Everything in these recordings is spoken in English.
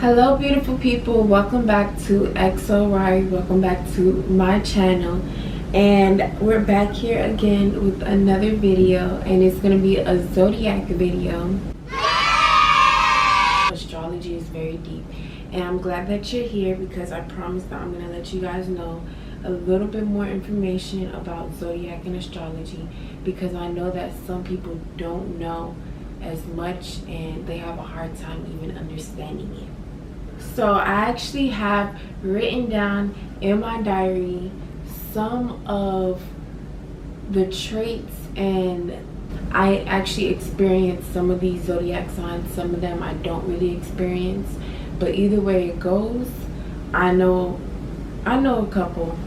Hello beautiful people, welcome back to Rari, welcome back to my channel, and we're back here again with another video, and it's going to be a zodiac video. Astrology is very deep, and I'm glad that you're here because I promise that I'm going to let you guys know a little bit more information about zodiac and astrology, because I know that some people don't know as much and they have a hard time even understanding it. So I actually have written down in my diary some of the traits, and I actually experienced some of these zodiac signs. Some of them I don't really experience, but either way it goes, I know a couple,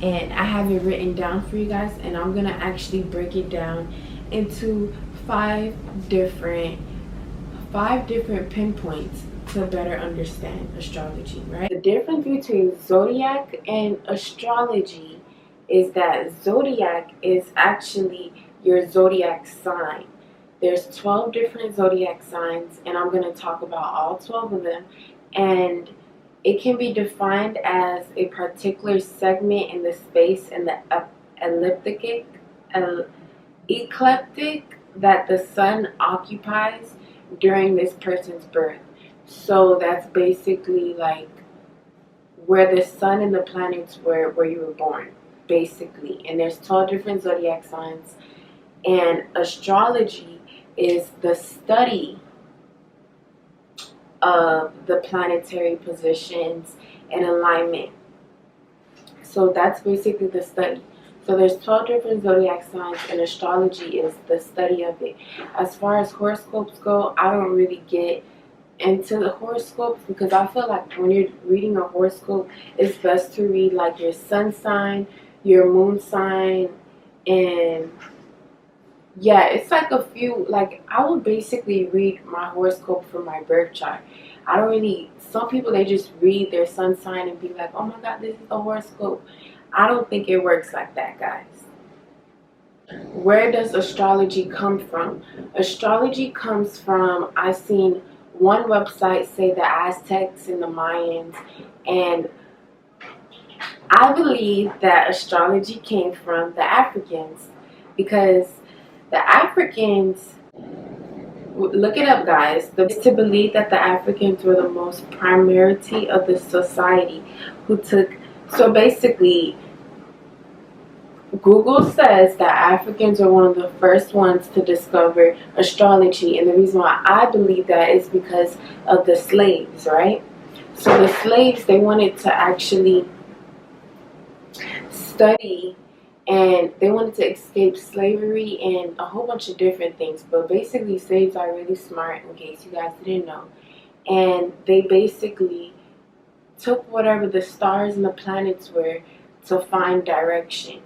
and I have it written down for you guys, and I'm gonna actually break it down into five different pinpoints to better understand astrology, right? The difference between zodiac and astrology is that zodiac is actually your zodiac sign. There's 12 different zodiac signs, and I'm going to talk about all 12 of them, and it can be defined as a particular segment in the space in the ecliptic that the sun occupies during this person's birth. So that's basically like where the sun and the planets were where you were born, basically. And there's 12 different zodiac signs, and astrology is the study of the planetary positions and alignment. So that's basically the study. So there's 12 different zodiac signs, and astrology is the study of it. As far as horoscopes go, I don't really get into the horoscopes because I feel like when you're reading a horoscope, it's best to read like your sun sign, your moon sign, and yeah, it's like a few, like I would basically read my horoscope from my birth chart. I don't really, some people they just read their sun sign and be like, oh my god, this is the horoscope. I don't think it works like that, guys. Where does astrology come from? Astrology comes from, I've seen one website say the Aztecs and the Mayans, and I believe that astrology came from the Africans, because the Africans, look it up guys, to believe that the Africans were the most priority of the society who took, so basically Google says that Africans are one of the first ones to discover astrology, and the reason why I believe that is because of the slaves, right? So the slaves, they wanted to actually study, and they wanted to escape slavery and a whole bunch of different things, but basically slaves are really smart, in case you guys didn't know, and they basically took whatever the stars and the planets were to find direction.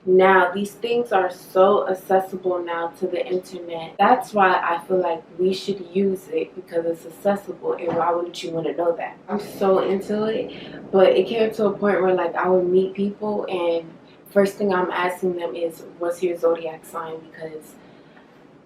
Now, these things are so accessible now to the internet. That's why I feel like we should use it, because it's accessible, and why wouldn't you want to know that? I'm so into it, but it came to a point where like I would meet people, and first thing I'm asking them is, what's your zodiac sign? Because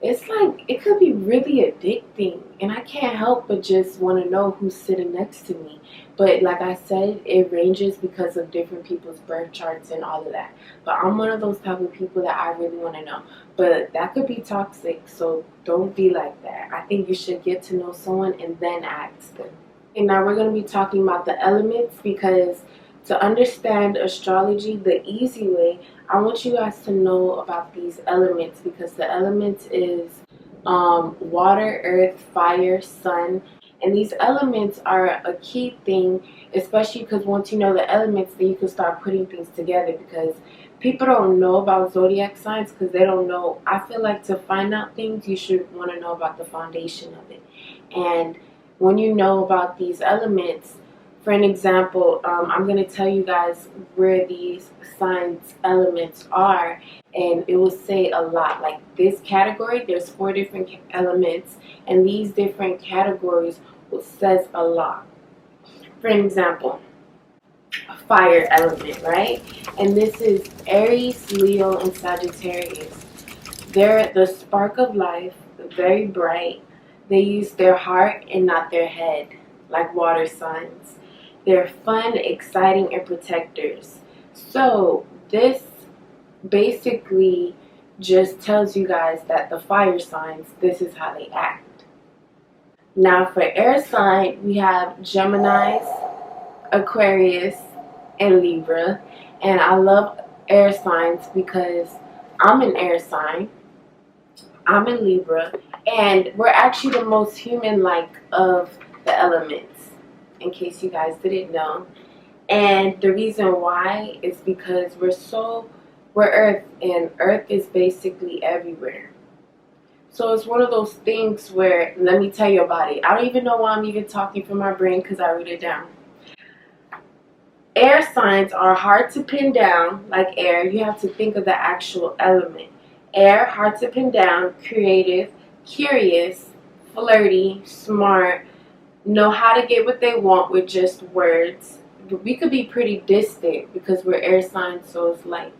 it's like, it could be really addicting, and I can't help but just want to know who's sitting next to me. But like I said, it ranges because of different people's birth charts and all of that. But I'm one of those type of people that I really want to know. But that could be toxic, so don't be like that. I think you should get to know someone and then ask them. And now we're going to be talking about the elements, because to understand astrology the easy way, I want you guys to know about these elements, because the elements is water, earth, fire, sun. And these elements are a key thing, especially because once you know the elements, then you can start putting things together, because people don't know about zodiac signs because they don't know. I feel like to find out things, you should want to know about the foundation of it. And when you know about these elements, for an example, I'm going to tell you guys where these signs elements are, and it will say a lot. Like this category, there's 4 different elements, and these different categories says a lot. For an example, fire element, right? And this is Aries, Leo, and Sagittarius. They're the spark of life, very bright. They use their heart and not their head. like water signs. They're fun, exciting, and protectors. So this basically just tells you guys that the fire signs, this is how they act. Now for air sign, we have Geminis, Aquarius, and Libra. And I love air signs because I'm an air sign. I'm in Libra, and we're actually the most human-like of the elements, in case you guys didn't know. And the reason why is because we're Earth, and Earth is basically everywhere. So it's one of those things where, let me tell you about it. I don't even know why I'm even talking from my brain because I wrote it down. Air signs are hard to pin down, like air. You have to think of the actual element. Air, hard to pin down, creative, curious, flirty, smart, know how to get what they want with just words. We could be pretty distant because we're air signs, so it's like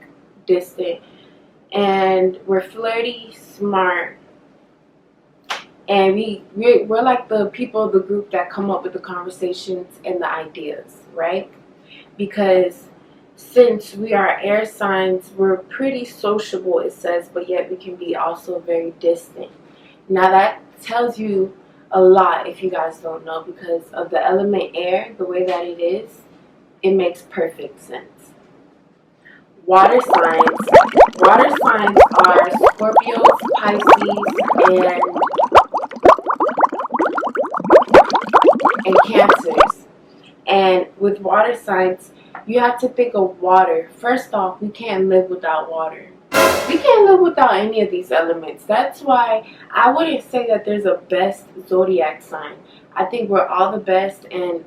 distant. And we're flirty, smart, and we're like the people of the group that come up with the conversations and the ideas, right? Because since we are air signs, we're pretty sociable, it says, but yet we can be also very distant. Now that tells you a lot if you guys don't know, because of the element air, the way that it is, it makes perfect sense. Water signs. Water signs are Scorpios, Pisces, and Cancers. And with water signs, you have to think of water. First off, we can't live without water. We can't live without any of these elements. That's why I wouldn't say that there's a best zodiac sign. I think we're all the best, and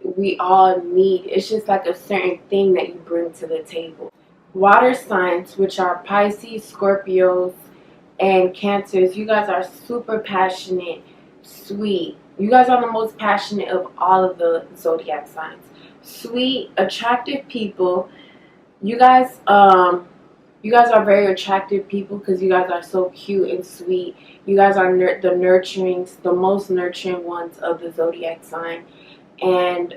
we all need, it's just like a certain thing that you bring to the table. Water signs, which are Pisces, Scorpios, and Cancers, you guys are super passionate, sweet. You guys are the most passionate of all of the zodiac signs. Sweet, attractive people. You guys are very attractive people because you guys are so cute and sweet. You guys are the most nurturing ones of the zodiac sign. And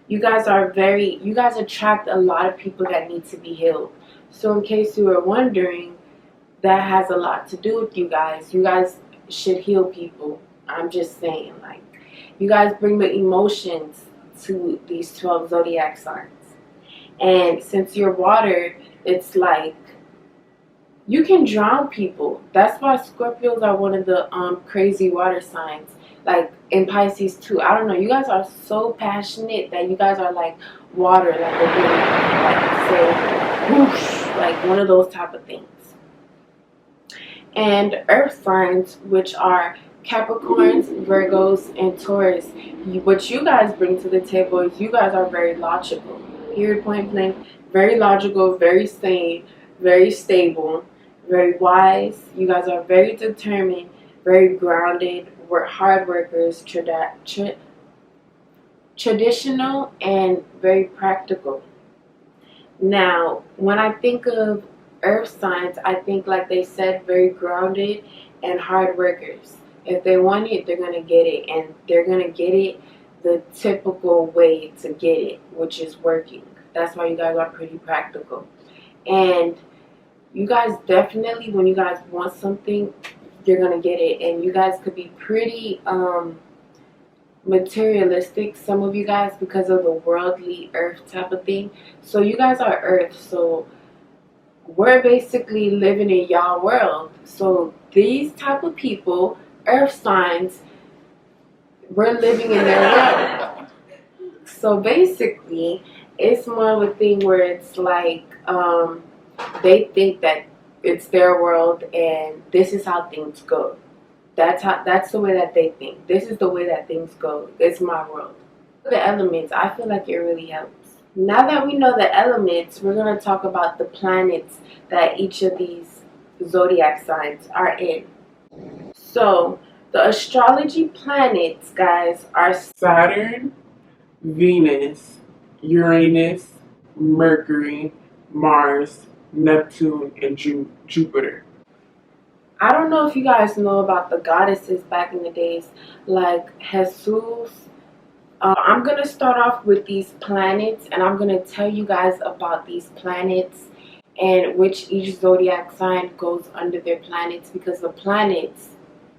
you guys attract a lot of people that need to be healed. So in case you were wondering, that has a lot to do with you guys. You guys should heal people. I'm just saying, like, you guys bring the emotions to these 12 zodiac signs. And since you're water, it's like you can drown people. That's why Scorpios are one of the crazy water signs. Like in Pisces too. I don't know. You guys are so passionate that you guys are like water, like a big, like say, whoosh, like one of those type of things. And earth signs, which are Capricorns, Virgos, and Taurus. What you guys bring to the table is you guys are very logical. Period, point blank. Very logical, very sane, very stable, very wise. You guys are very determined, very grounded, hard workers, traditional, and very practical. Now, when I think of earth signs, I think, like they said, very grounded and hard workers. If they want it, they're going to get it, and they're going to get it the typical way to get it, which is working. That's why you guys are pretty practical. And you guys definitely, when you guys want something, you're going to get it. And you guys could be pretty materialistic, some of you guys, because of the worldly earth type of thing. So you guys are earth, so we're basically living in y'all world. So these type of people, earth signs, we're living in their world. So basically, it's more of a thing where it's like they think that it's their world and this is how things go. That's the way that they think. This is the way that things go. It's my world. The elements, I feel like it really helps. Now that we know the elements, we're going to talk about the planets that each of these zodiac signs are in. So the astrology planets, guys, are Saturn, Venus, Uranus, Mercury, Mars, Neptune, and Jupiter. I don't know if you guys know about the goddesses back in the days, like Jesus, I'm going to start off with these planets, and I'm going to tell you guys about these planets and which each zodiac sign goes under their planets, because the planets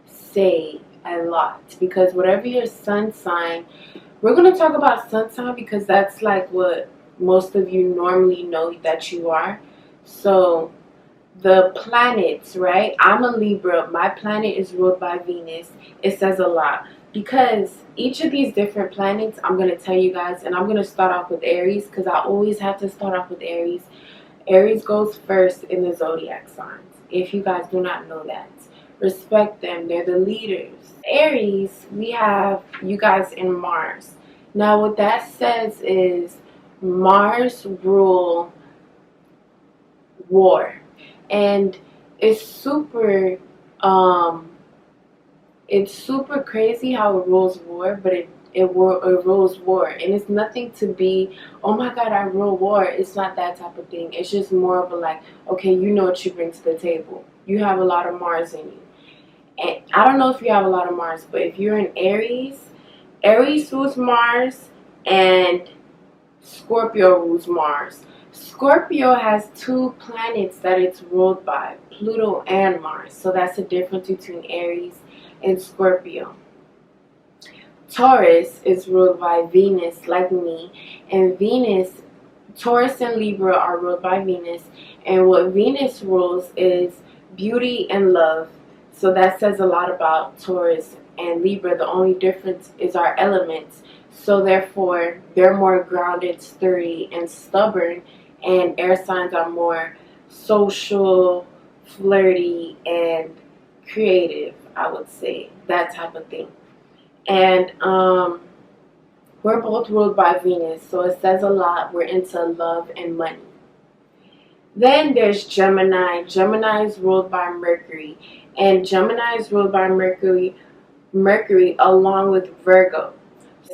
say a lot. Because whatever your sun sign, we're going to talk about sun sign because that's like what most of you normally know that you are. So the planets, right? I'm a Libra. My planet is ruled by Venus. It says a lot because each of these different planets, I'm going to tell you guys, and I'm going to start off with Aries because I always have to start off with Aries. Aries goes first in the zodiac signs. If you guys do not know that, respect them. They're the leaders. Aries, we have you guys in Mars. Now, what that says is Mars rule war. And it's super crazy how it rules war, but it rules war, and it's nothing to be, oh my god, I rule war. It's not that type of thing. It's just more of a like, okay, you know what you bring to the table. You have a lot of Mars in you, and I don't know if you have a lot of Mars, but if you're in Aries, Aries rules Mars, and Scorpio rules Mars. Scorpio has two planets that it's ruled by, Pluto and Mars. So that's the difference between Aries and Scorpio. Taurus is ruled by Venus, like me. And Venus, Taurus and Libra are ruled by Venus. And what Venus rules is beauty and love. So that says a lot about Taurus and Libra. The only difference is our elements. So therefore, they're more grounded, sturdy, and stubborn. And air signs are more social, flirty, and creative, I would say. That type of thing. And we're both ruled by Venus, so it says a lot. We're into love and money. Then there's Gemini. Gemini is ruled by Mercury. And Gemini is ruled by Mercury along with Virgo.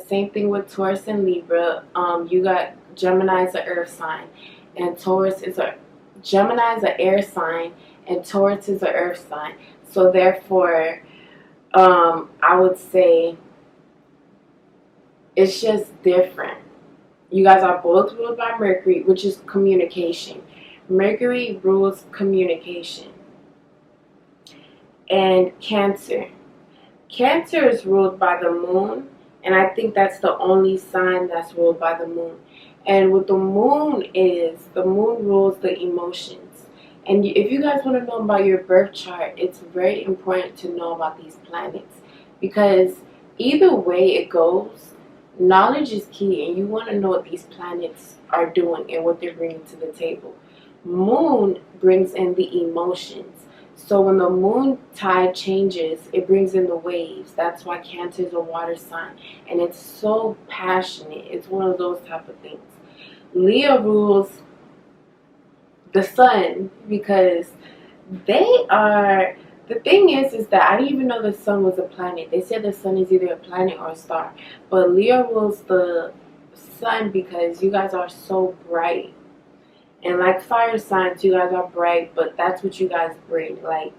Same thing with Taurus and Libra. You got Gemini is an earth sign, and Gemini is an air sign, and Taurus is an earth sign. So therefore, I would say it's just different. You guys are both ruled by Mercury, which is communication. Mercury rules communication. And Cancer. Cancer is ruled by the moon, and I think that's the only sign that's ruled by the moon. And what the moon is, the moon rules the emotions. And if you guys want to know about your birth chart, it's very important to know about these planets, because either way it goes, knowledge is key, and you want to know what these planets are doing and what they're bringing to the table. Moon brings in the emotions. So when the moon tide changes, it brings in the waves. That's why Cancer is a water sign, and it's so passionate. It's one of those type of things. Leo rules the sun, because they are, the thing is that I didn't even know the sun was a planet. They said the sun is either a planet or a star, but Leo rules the sun because you guys are so bright. And like fire signs, you guys are bright, but that's what you guys bring, like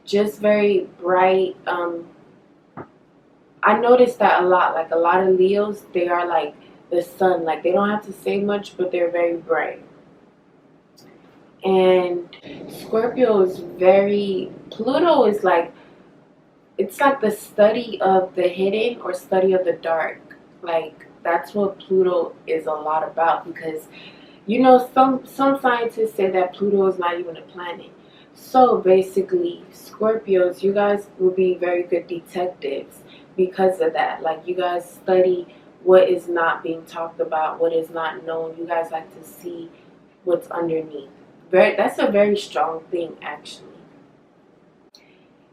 just very bright. I noticed that a lot, like a lot of Leos, they are like the sun, like they don't have to say much, but they're very bright. And Scorpio is very, Pluto is like, it's like the study of the hidden or study of the dark. Like that's what Pluto is a lot about, because you know, some scientists say that Pluto is not even a planet. So basically, Scorpios, you guys will be very good detectives because of that. Like you guys study what is not being talked about, what is not known. You guys like to see what's underneath. That's a very strong thing, actually.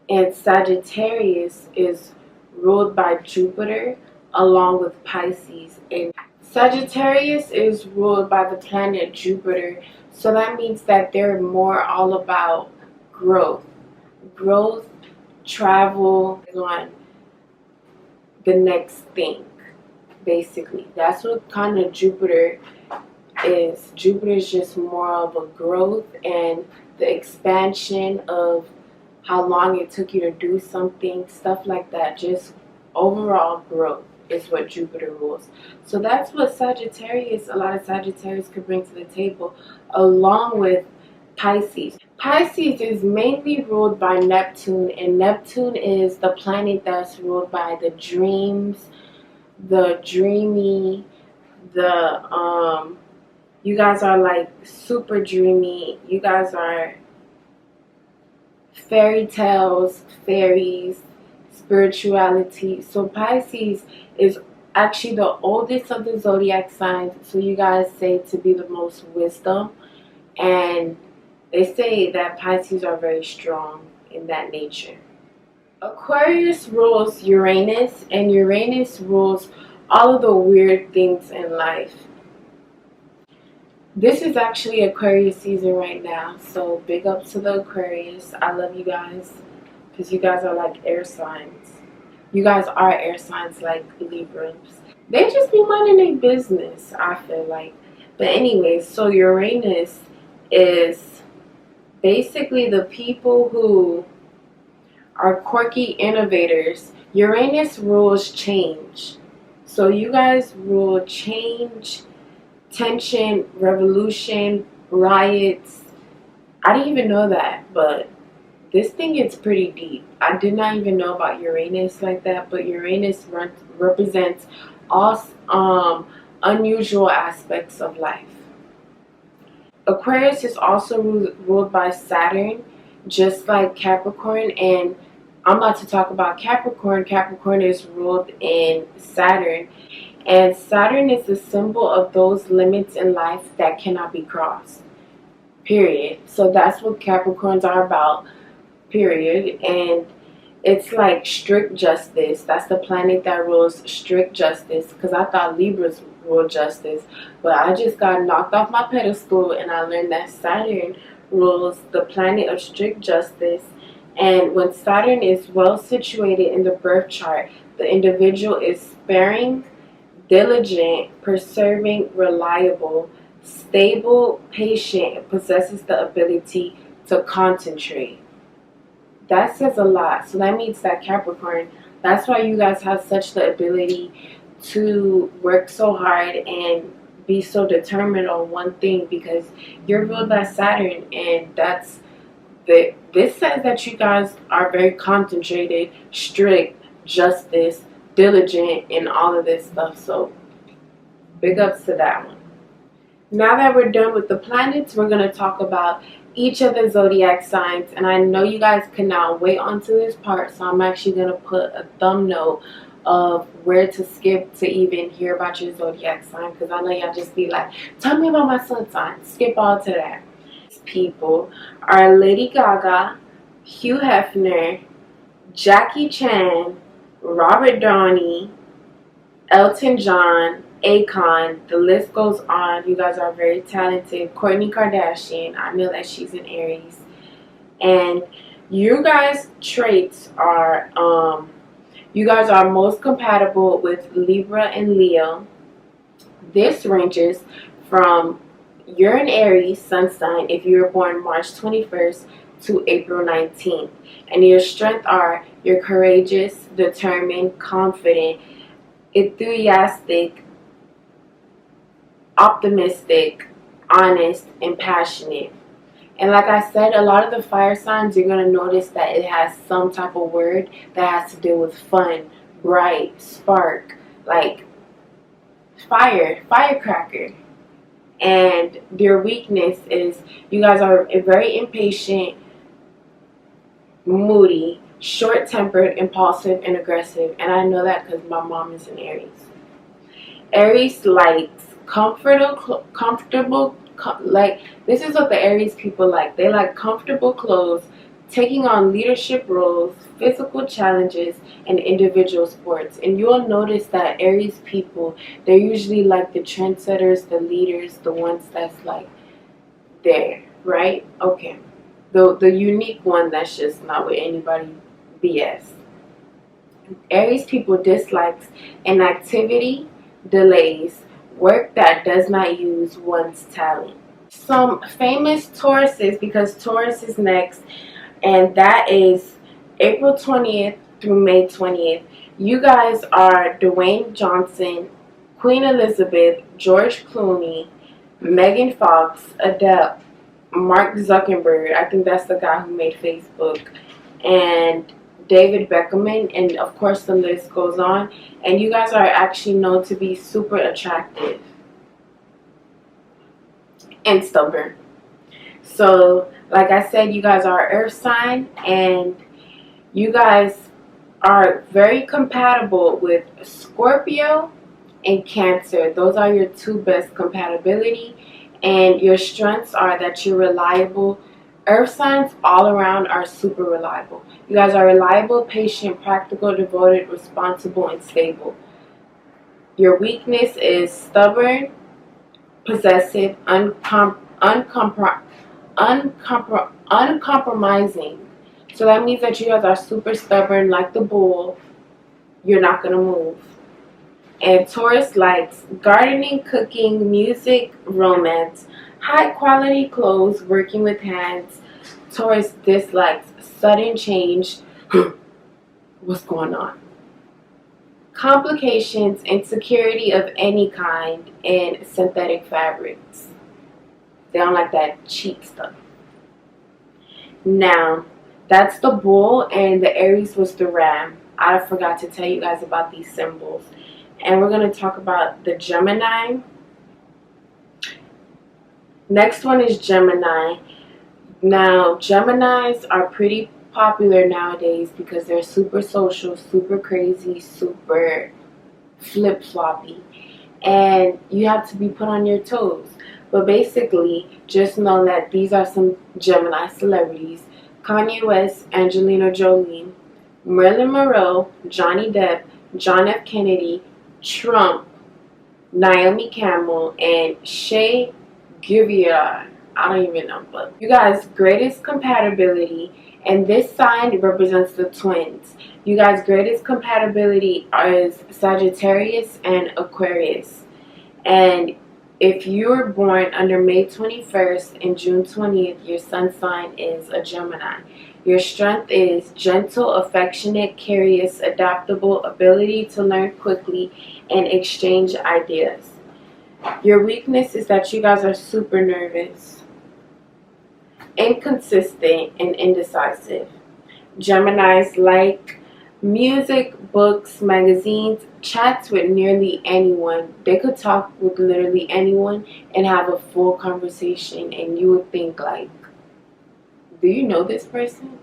And Sagittarius is ruled by Jupiter along with Pisces. And Sagittarius is ruled by the planet Jupiter, so that means that they're more all about growth, travel, on the next thing, basically. That's what kind of Jupiter is. Jupiter is just more of a growth and the expansion of how long it took you to do something, stuff like that, just overall growth. is what Jupiter rules. So that's what Sagittarius, a lot of Sagittarius could bring to the table, along with Pisces. Pisces is mainly ruled by Neptune, and Neptune is the planet that's ruled by the dreams, the dreamy, you guys are like super dreamy. You guys are fairy tales, fairies, spirituality. So Pisces is actually the oldest of the zodiac signs. So you guys say to be the most wisdom, and they say that Pisces are very strong in that nature. Aquarius rules Uranus, and Uranus rules all of the weird things in life. This is actually Aquarius season right now, so big up to the Aquarius. I love you guys because you guys are like air signs. You guys are air signs like Libras. They just be minding their business, I feel like. But anyways, so Uranus is basically the people who are quirky innovators. Uranus rules change. So you guys rule change, tension, revolution, riots. I didn't even know that, but this thing gets pretty deep. I did not even know about Uranus like that, but Uranus represents all unusual aspects of life. Aquarius is also ruled by Saturn, just like Capricorn, and I'm about to talk about Capricorn. Capricorn is ruled in Saturn, and Saturn is the symbol of those limits in life that cannot be crossed, period. So that's what Capricorns are about, period. And it's like strict justice. That's the planet that rules strict justice, because I thought Libras rule justice, but I just got knocked off my pedestal and I learned that Saturn rules the planet of strict justice. And when Saturn is well situated in the birth chart, the individual is sparing, diligent, persevering, reliable, stable, patient, and possesses the ability to concentrate. That says a lot. So that means that Capricorn, that's why you guys have such the ability to work so hard and be so determined on one thing, because you're ruled by Saturn, and this says that you guys are very concentrated, strict, justice, diligent, and all of this stuff. So big ups to that one. Now that we're done with the planets, we're going to talk about each of the zodiac signs. And I know you guys cannot wait onto this part, so I'm actually going to put a thumbnail of where to skip to even hear about your zodiac sign, because I know y'all just be like, tell me about my sun sign. Skip all to that. People are Lady Gaga, Hugh Hefner, Jackie Chan, Robert Downey, Elton John, Akon, the list goes on. You guys are very talented. Kourtney Kardashian, I know that she's an Aries. And you guys' traits are, you guys are most compatible with Libra and Leo. This ranges from you're an Aries sun sign if you were born March 21st to April 19th. And your strengths are you're courageous, determined, confident, enthusiastic, optimistic, honest, and passionate. And like I said, a lot of the fire signs, you're going to notice that it has some type of word that has to do with fun, bright, spark, like fire, firecracker. And their weakness is you guys are very impatient, moody, short-tempered, impulsive, and aggressive. And I know that because my mom is an Aries. Aries likes comfortable, like, this is what the Aries people like. They like comfortable clothes, taking on leadership roles, physical challenges, and individual sports. And you'll notice that Aries people, they're usually like the trendsetters, the leaders, the ones that's like there, right? Okay. The unique one that's just not with anybody BS. Aries people dislikes inactivity, delays, work that does not use one's talent. Some famous Tauruses, because Taurus is next, and that is April 20th through May 20th. You guys are Dwayne Johnson, Queen Elizabeth, George Clooney, Megan Fox, Adele, Mark Zuckerberg, I think that's the guy who made Facebook, and David Beckham, and of course the list goes on. And you guys are actually known to be super attractive and stubborn. So, like I said, you guys are Earth sign, and you guys are very compatible with Scorpio and Cancer. Those are your two best compatibility, and your strengths are that you're reliable. Earth signs all around are super reliable. You guys are reliable, patient, practical, devoted, responsible, and stable. Your weakness is stubborn, possessive, uncompromising. So that means that you guys are super stubborn, like the bull. You're not going to move. And Taurus likes gardening, cooking, music, romance, high quality clothes, working with hands. Taurus dislikes sudden change. What's going on? Complications, insecurity of any kind, and synthetic fabrics. They don't like that cheap stuff. Now, that's the bull, and the Aries was the ram. I forgot to tell you guys about these symbols. And we're going to talk about the Gemini. Next one is Gemini. Now, Geminis are pretty popular nowadays because they're super social, super crazy, super flip-floppy. And you have to be put on your toes. But basically, just know that these are some Gemini celebrities. Kanye West, Angelina Jolie, Marilyn Monroe, Johnny Depp, John F. Kennedy, Trump, Naomi Campbell, and Shea Givier. I don't even know, but you guys' greatest compatibility, and this sign represents the twins. You guys' greatest compatibility is Sagittarius and Aquarius. And if you were born under May 21st and June 20th, your sun sign is a Gemini. Your strength is gentle, affectionate, curious, adaptable, ability to learn quickly, and exchange ideas. Your weakness is that you guys are super nervous, inconsistent, and indecisive. Geminis like music, books, magazines, chats with nearly anyone. They could talk with literally anyone and have a full conversation, and you would think like, do you know this person?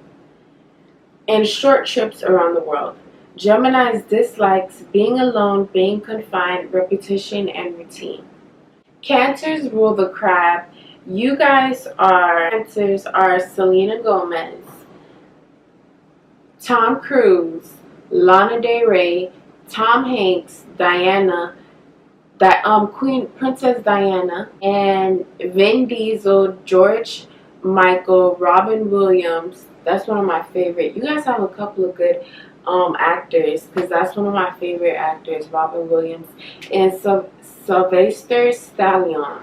And short trips around the world. Geminis dislikes being alone, being confined, repetition, and routine. Cancers rule the crab. You guys are, Cancers are Selena Gomez, Tom Cruise, Lana Del Rey, Tom Hanks, Diana, Princess Diana, and Vin Diesel, George Michael, Robin Williams. That's one of my favorite. You guys have a couple of good actors, because that's one of my favorite actors, Robin Williams, and Sylvester Stallone.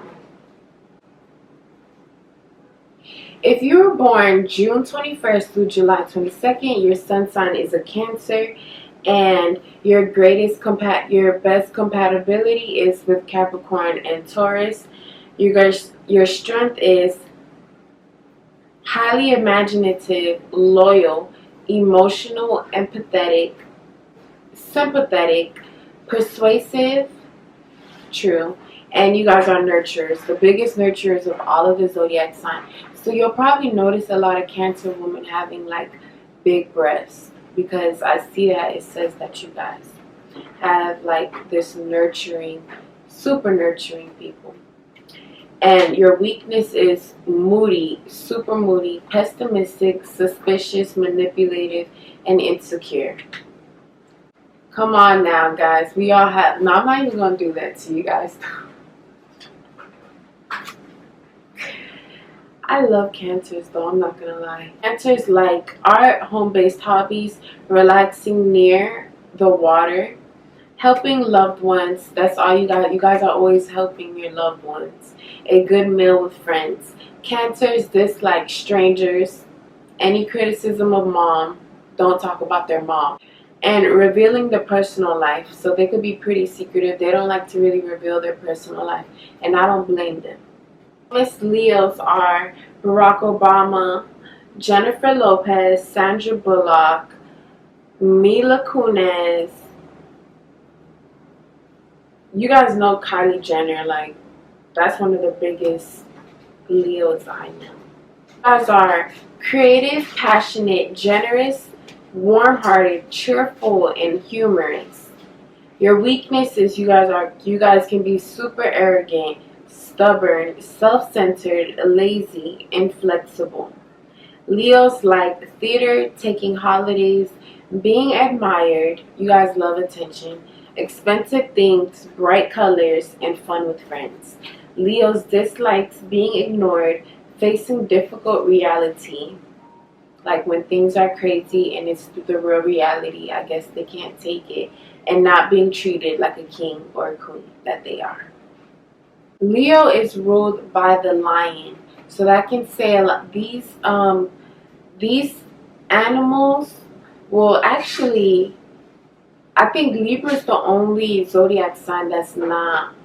If you were born June 21st through July 22nd, your sun sign is a Cancer, and your best compatibility is with Capricorn and Taurus. Your strength is highly imaginative, loyal, emotional, empathetic, sympathetic, persuasive, true, and you guys are nurturers, the biggest nurturers of all of the zodiac signs. So you'll probably notice a lot of Cancer women having like big breasts, because I see that it says that you guys have like this nurturing, super nurturing people. And your weakness is moody, super moody, pessimistic, suspicious, manipulative, and insecure. Come on now, guys. We all have. No, I'm not even going to do that to you guys. I love Cancers, though. I'm not going to lie. Cancers like art, home-based hobbies, relaxing near the water, helping loved ones. That's all you got. You guys are always helping your loved ones. A good meal with friends. Cancers dislike strangers, any criticism of mom, don't talk about their mom. And revealing their personal life. So they could be pretty secretive. They don't like to really reveal their personal life. And I don't blame them. Famous Leos are Barack Obama, Jennifer Lopez, Sandra Bullock, Mila Kunis. You guys know Kylie Jenner. Like, that's one of the biggest Leos I know. You guys are creative, passionate, generous, warm-hearted, cheerful, and humorous. Your weakness is you guys can be super arrogant, stubborn, self-centered, lazy, inflexible. Leos like theater, taking holidays, being admired. You guys love attention, expensive things, bright colors, and fun with friends. Leos dislikes being ignored, facing difficult reality. Like when things are crazy and it's the real reality, I guess they can't take it, and not being treated like a king or a queen that they are. Leo is ruled by the lion, so that can say a lot. These animals, well, actually, I think Libra is the only zodiac sign that's not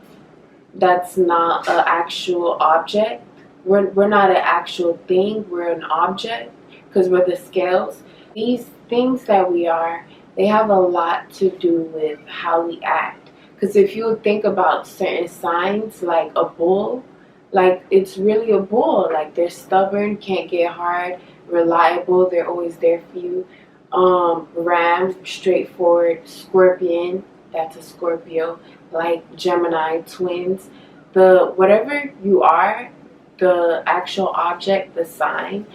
an actual object. We're not an actual thing. We're an object because we're the scales. These things that we are, they have a lot to do with how we act. Because if you think about certain signs, like a bull, like it's really a bull. Like they're stubborn, can't get hard, reliable. They're always there for you. Ram, straightforward. Scorpion, that's a Scorpio. Like Gemini, twins. Whatever you are, the actual object, the sign,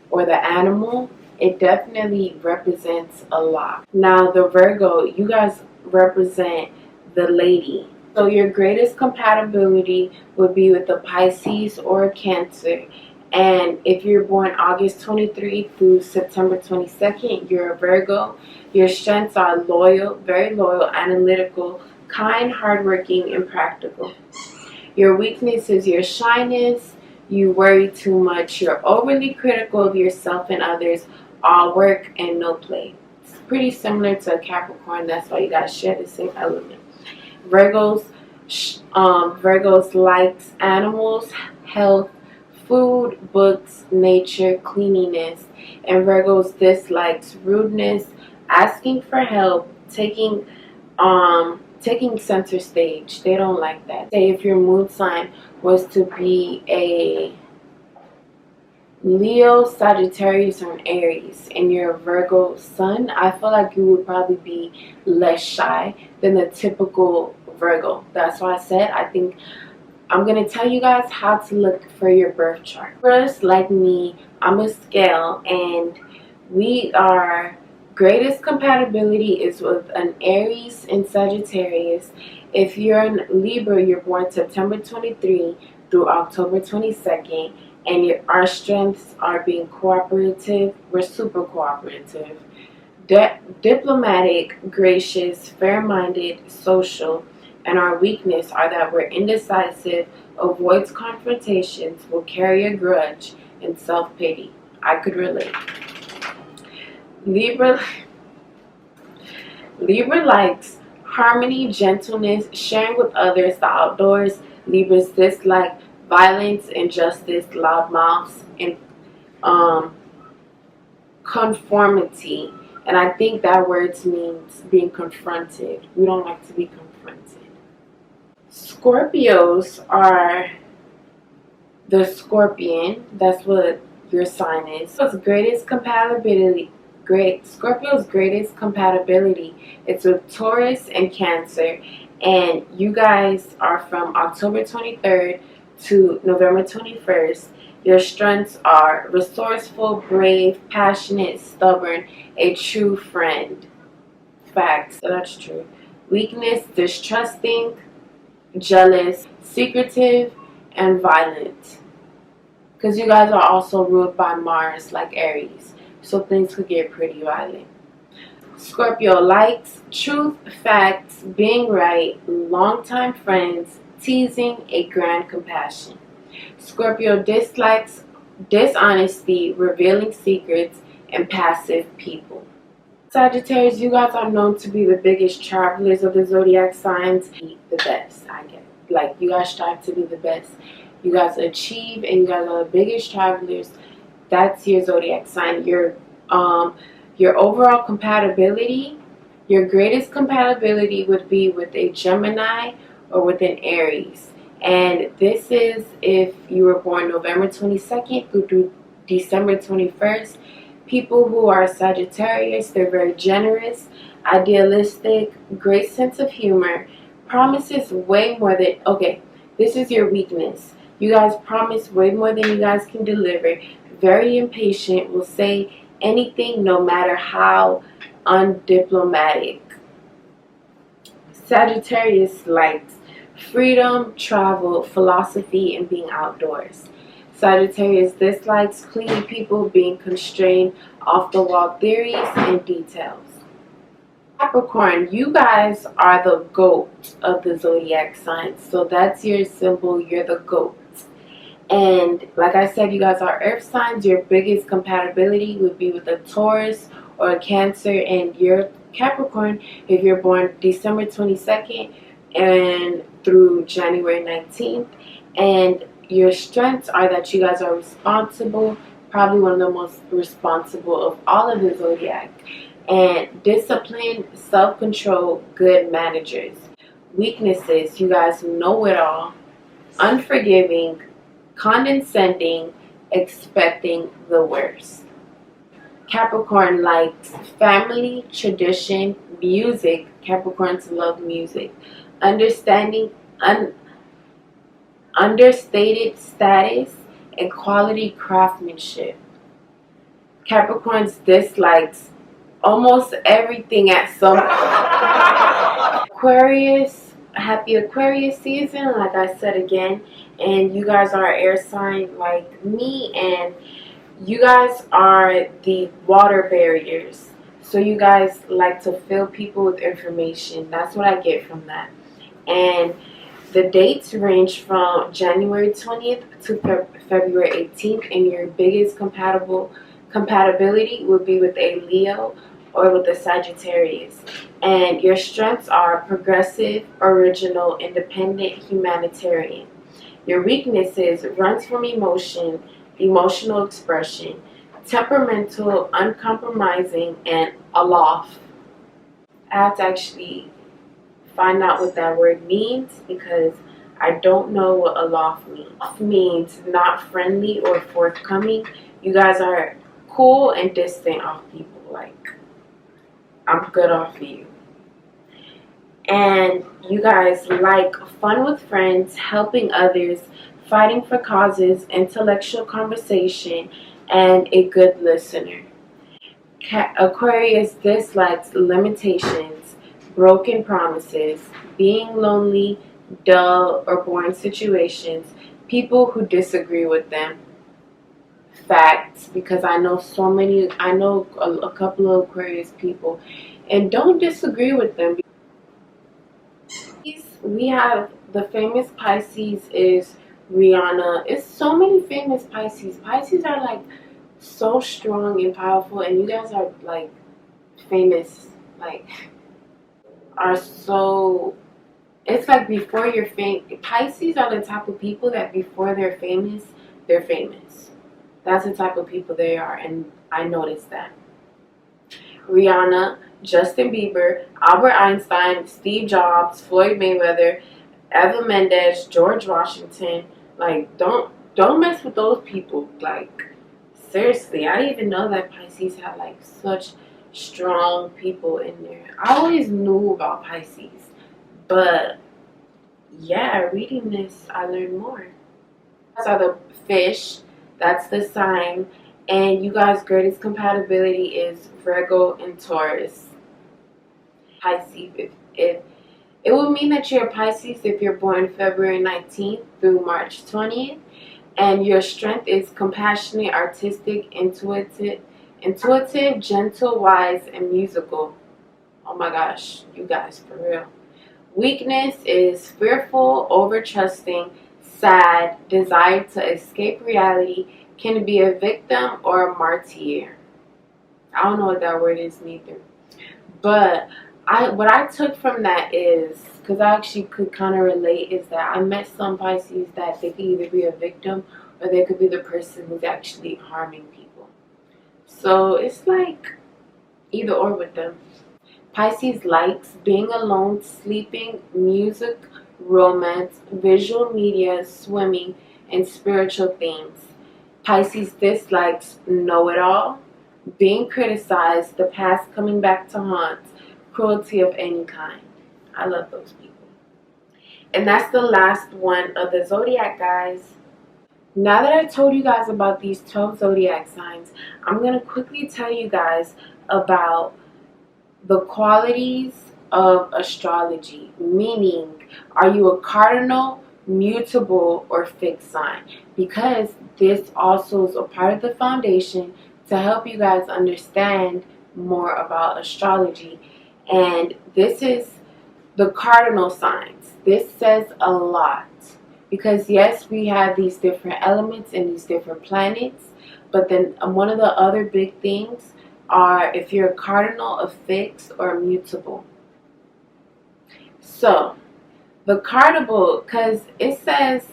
or the animal, it definitely represents a lot. Now the Virgo, you guys represent the lady. So your greatest compatibility would be with the Pisces or Cancer. And if you're born August 23 through September 22nd, you're a Virgo. Your strengths are loyal, very loyal, analytical, kind, hardworking, and practical. Your weakness is your shyness. You worry too much. You're overly critical of yourself and others. All work and no play. It's pretty similar to a Capricorn. That's why you guys share the same element. Virgos likes animals, health, food, books, nature, cleanliness. And Virgos dislikes rudeness, asking for help, taking center stage. They don't like that. Say if your moon sign was to be a Leo, Sagittarius, or an Aries, and you're a Virgo sun, I feel like you would probably be less shy than the typical Virgo. That's why I said I think I'm going to tell you guys how to look for your birth chart. First, like me, I'm a scale, and we are greatest compatibility is with an Aries and Sagittarius. If you're in Libra, you're born September 23 through October 22nd, and our strengths are being cooperative. We're super cooperative, diplomatic, gracious, fair-minded, social. And our weakness are that we're indecisive, avoids confrontations, will carry a grudge, and self-pity. I could relate. Libra likes harmony, gentleness, sharing with others, the outdoors. Libras dislike violence, injustice, loud mouths, and conformity. And I think that word means being confronted. We don't like to be confronted. Scorpios are the scorpion. That's what your sign is. Scorpio's greatest compatibility. Scorpio's greatest compatibility. It's with Taurus and Cancer, and you guys are from October 23rd to November 21st. Your strengths are resourceful, brave, passionate, stubborn, a true friend. Facts. So that's true. Weakness, distrusting, jealous, secretive, and violent. Because you guys are also ruled by Mars, like Aries. So things could get pretty violent. Scorpio likes truth, facts, being right, longtime friends, teasing, a grand compassion. Scorpio dislikes dishonesty, revealing secrets, and passive people. Sagittarius, you guys are known to be the biggest travelers of the zodiac signs. The best, I guess. Like, you guys strive to be the best. You guys achieve, and you guys are the biggest travelers. That's your zodiac sign. Your overall compatibility, your greatest compatibility would be with a Gemini or with an Aries. And this is if you were born November 22nd through December 21st. People who are Sagittarius, they're very generous, idealistic, great sense of humor, promises way more than, okay, this is your weakness. You guys promise way more than you guys can deliver. Very impatient, will say anything no matter how undiplomatic. Sagittarius likes freedom, travel, philosophy, and being outdoors. Sagittarius dislikes clingy people, being constrained, off-the-wall theories and details. Capricorn, you guys are the GOAT of the zodiac signs. So that's your symbol, you're the GOAT. And like I said, you guys are earth signs. Your biggest compatibility would be with a Taurus or a Cancer. And you're Capricorn if you're born December 22nd and through January 19th. And your strengths are that you guys are responsible, probably one of the most responsible of all of the zodiac, and disciplined, self-control, good managers. Weaknesses, you guys know it all, unforgiving, condescending, expecting the worst. Capricorn likes family, tradition, music. Capricorns love music. Understated status, and quality craftsmanship. Capricorns dislikes almost everything at some point. Aquarius, happy Aquarius season, like I said again. And you guys are an air sign like me, and you guys are the water barriers. So you guys like to fill people with information. That's what I get from that. And the dates range from January 20th to February 18th, and your biggest compatibility would be with a Leo or with a Sagittarius. And your strengths are progressive, original, independent, humanitarian. Your weaknesses runs from emotion, emotional expression, temperamental, uncompromising, and aloft. I have to actually find out what that word means because I don't know what aloft means. Aloft means not friendly or forthcoming. You guys are cool and distant off people. Like, I'm good off of you. And you guys like fun with friends, helping others, fighting for causes, intellectual conversation, and a good listener. Aquarius dislikes limitations, broken promises, being lonely, dull, or boring situations, people who disagree with them. Facts, because I know a couple of Aquarius people, and don't disagree with them. We have the famous Pisces is Rihanna. It's so many famous Pisces. Pisces are like so strong and powerful, and you guys are like famous, like are so, it's like before you're famous. Pisces are the type of people that before they're famous, they're famous. That's the type of people they are, and I noticed that. Rihanna, Justin Bieber, Albert Einstein, Steve Jobs, Floyd Mayweather, Eva Mendes, George Washington. Like, don't mess with those people. Like, seriously, I didn't even know that Pisces had like such strong people in there. I always knew about Pisces, but yeah, reading this, I learned more. These are the fish. That's the sign. And you guys' greatest compatibility is Virgo and Taurus. Pisces. If it would mean that you're a Pisces if you're born February 19th through March 20th. And your strength is compassionate, artistic, intuitive, gentle, wise, and musical. Oh my gosh, you guys, for real. Weakness is fearful, over-trusting, sad, desire to escape reality, can be a victim or a martyr. I don't know what that word is neither. But what I took from that is, because I actually could kind of relate, is that I met some Pisces that they could either be a victim or they could be the person who's actually harming people. So it's like either or with them. Pisces likes being alone, sleeping, music, romance, visual media, swimming, and spiritual things. Pisces dislikes know-it-all, being criticized, the past coming back to haunt, cruelty of any kind. I love those people. And that's the last one of the zodiac, guys. Now that I told you guys about these 12 zodiac signs, I'm going to quickly tell you guys about the qualities of astrology. Meaning, are you a cardinal, mutable, or fixed sign? Because this also is a part of the foundation to help you guys understand more about astrology. And this is the cardinal signs. This says a lot. Because yes, we have these different elements and these different planets. But then one of the other big things are if you're a cardinal, a fixed, or a mutable. So, the cardinal, because it says,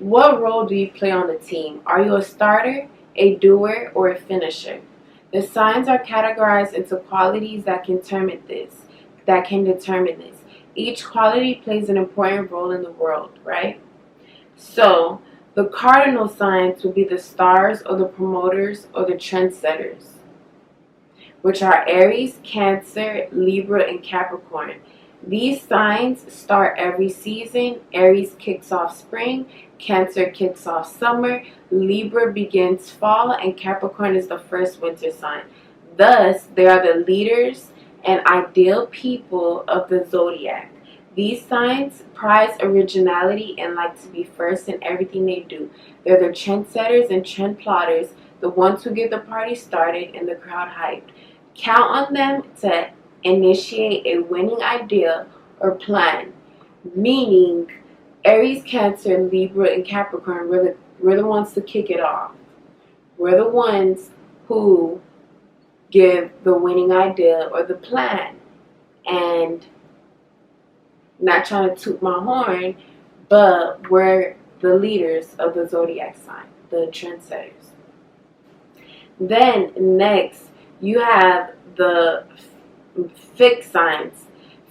what role do you play on the team? Are you a starter, a doer, or a finisher? The signs are categorized into qualities that can determine this. Each quality plays an important role in the world, right? So, the cardinal signs will be the stars or the promoters or the trendsetters, which are Aries, Cancer, Libra, and Capricorn. These signs start every season. Aries kicks off spring, Cancer kicks off summer, Libra begins fall, and Capricorn is the first winter sign. Thus, they are the leaders and ideal people of the zodiac. These signs prize originality and like to be first in everything they do. They're the trendsetters and trend plotters, the ones who get the party started and the crowd hyped. Count on them to initiate a winning idea or plan. Meaning, Aries, Cancer, Libra, and Capricorn, we're the ones to kick it off. We're the ones who give the winning idea or the plan. And not trying to toot my horn, but we're the leaders of the zodiac sign, the trendsetters. Then next, you have the fixed signs.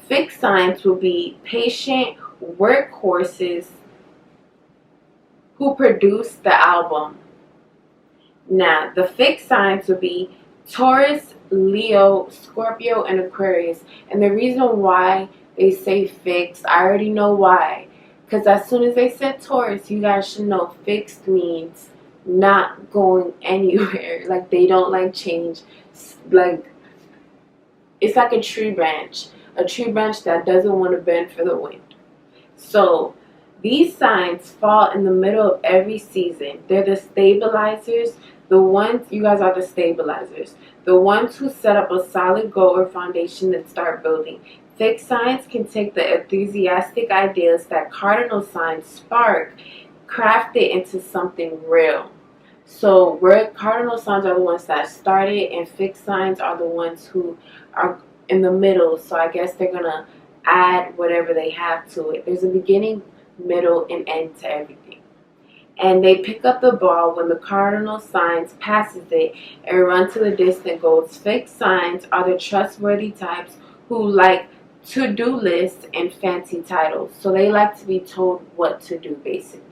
Fixed signs will be patient workhorses who produce the album. Now, the fixed signs will be Taurus, Leo, Scorpio, and Aquarius. And the reason why they say fixed, I already know why. Because as soon as they said Taurus, you guys should know fixed means not going anywhere. Like, they don't like change. Like, it's like a tree branch that doesn't want to bend for the wind. So these signs fall in the middle of every season. They're the stabilizers. You guys are the stabilizers, the ones who set up a solid goal or foundation and start building. Fixed signs can take the enthusiastic ideas that cardinal signs spark, craft it into something real. So cardinal signs are the ones that started, and fixed signs are the ones who are in the middle. So I guess they're gonna add whatever they have to it. There's a beginning, middle, and end to everything. And they pick up the ball when the cardinal signs passes it and run to the distant goals. Fixed signs are the trustworthy types who like to-do lists and fancy titles. So they like to be told what to do, basically.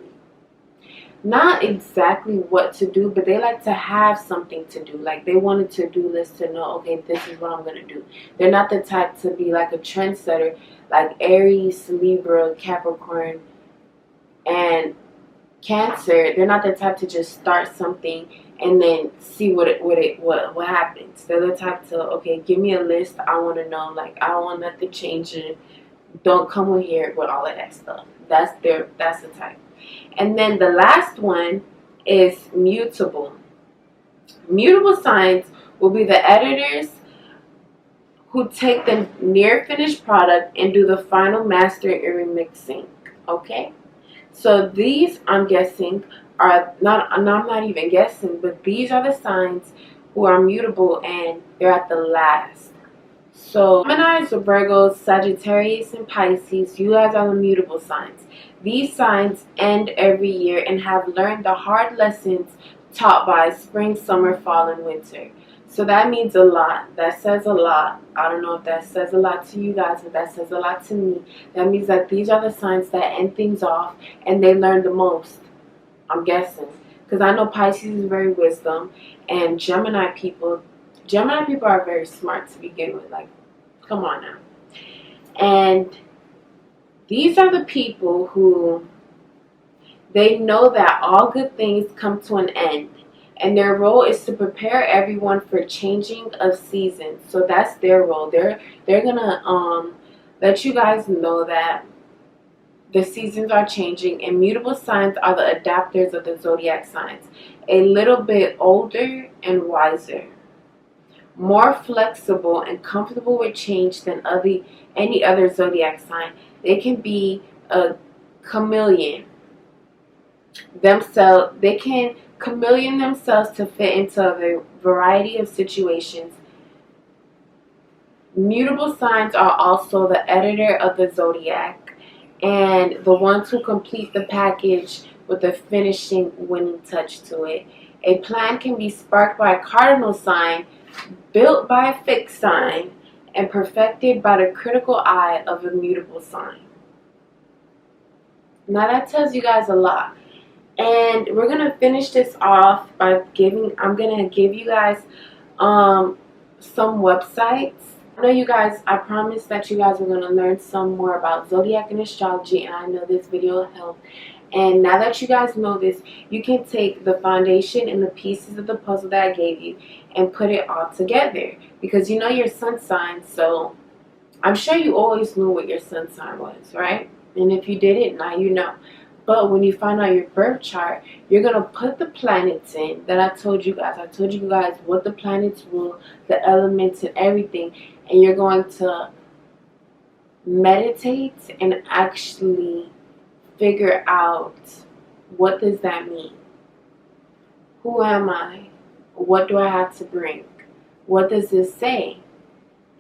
Not exactly what to do, but they like to have something to do. Like, they want a to-do list to know, okay, this is what I'm going to do. They're not the type to be like a trendsetter, like Aries, Libra, Capricorn, and Cancer. They're not the type to just start something and then see what happens. They're the type to, okay, give me a list. I want to know. Like, I don't want nothing changing. Don't come in here with all of that stuff. That's the type. And then the last one is mutable. Mutable signs will be the editors who take the near finished product and do the final mastering and remixing. Okay? So these, I'm guessing, are not, I'm not even guessing, but these are the signs who are mutable and they're at the last. So Gemini, Virgo, Sagittarius, and Pisces, you guys are the mutable signs. These signs end every year and have learned the hard lessons taught by spring, summer, fall, and winter. So that means a lot. That says a lot. I don't know if that says a lot to you guys, but that says a lot to me. That means that these are the signs that end things off and they learn the most, I'm guessing. Because I know Pisces is very wisdom, and Gemini people are very smart to begin with. Like, come on now. And these are the people who, they know that all good things come to an end. And their role is to prepare everyone for changing of seasons. So that's their role. They're gonna let you guys know that the seasons are changing, and mutable signs are the adapters of the zodiac signs. A little bit older and wiser, more flexible and comfortable with change than any other zodiac sign. They can be a chameleon themselves. They can chameleon themselves to fit into a variety of situations. Mutable signs are also the editor of the zodiac and the ones who complete the package with a finishing winning touch to it. A plan can be sparked by a cardinal sign, built by a fixed sign, and perfected by the critical eye of a mutable sign. Now that tells you guys a lot. And we're going to finish this off by I'm going to give you guys some websites. I know you guys, I promised that you guys were going to learn some more about zodiac and astrology, and I know this video will help. And now that you guys know this, you can take the foundation and the pieces of the puzzle that I gave you and put it all together. Because you know your sun sign, so I'm sure you always knew what your sun sign was, right? And if you didn't, now you know. But when you find out your birth chart, you're going to put the planets in that I told you guys. I told you guys what the planets rule, the elements and everything. And you're going to meditate and actually figure out, what does that mean? Who am I? What do I have to bring? What does this say?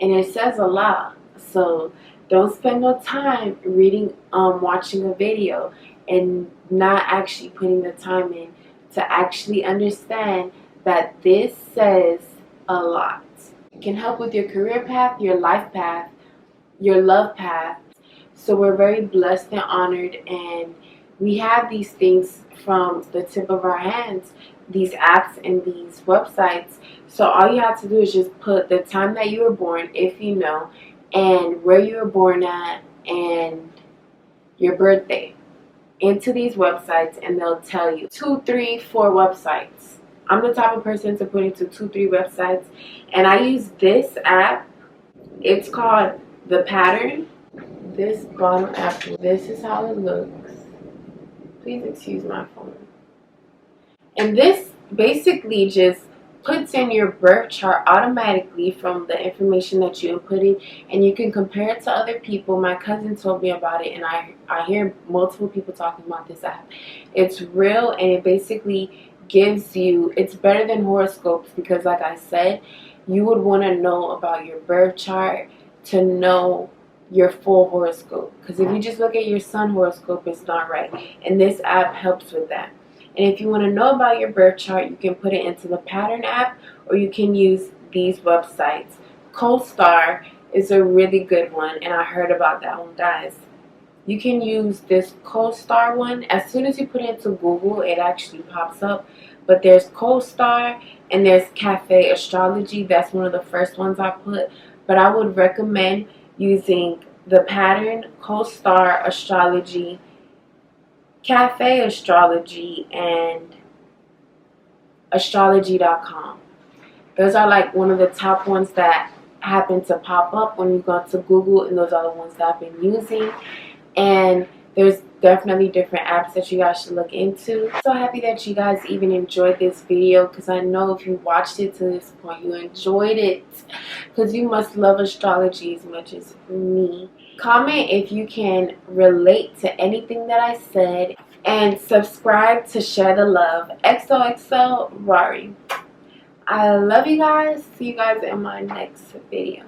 And it says a lot. So don't spend no time reading, watching a video and not actually putting the time in to actually understand that this says a lot. It can help with your career path, your life path, your love path. So we're very blessed and honored, and we have these things from the tip of our hands, these apps and these websites. So all you have to do is just put the time that you were born, if you know, and where you were born at, and your birthday into these websites, and they'll tell you 2, 3, 4 websites. I'm the type of person to put into 2, 3 websites, and I use this app. It's called ThePattern. This bottom app, this is how it looks. Please excuse my phone. And this basically just puts in your birth chart automatically from the information that you inputted, and you can compare it to other people. My cousin told me about it, and I hear multiple people talking about this app. It's real, and it basically gives you, it's better than horoscopes, because like I said, you would want to know about your birth chart to know your full horoscope, because if you just look at your sun horoscope, it's not right, and this app helps with that. And if you want to know about your birth chart, you can put it into the Pattern app, or you can use these websites. CoStar is a really good one, and I heard about that one, guys. You can use this CoStar one. As soon as you put it into Google, it actually pops up. But there's CoStar and there's Cafe Astrology. That's one of the first ones I put. But I would recommend using the Pattern, CoStar Astrology, Cafe Astrology, and astrology.com. Those are like one of the top ones that happen to pop up when you go to Google, and those are the ones that I've been using. And there's definitely different apps that you guys should look into. So happy that you guys even enjoyed this video, because I know if you watched it to this point, you enjoyed it, because you must love astrology as much as me. Comment if you can relate to anything that I said, and subscribe to share the love. XOXO Rari. I love you guys. See you guys in my next video.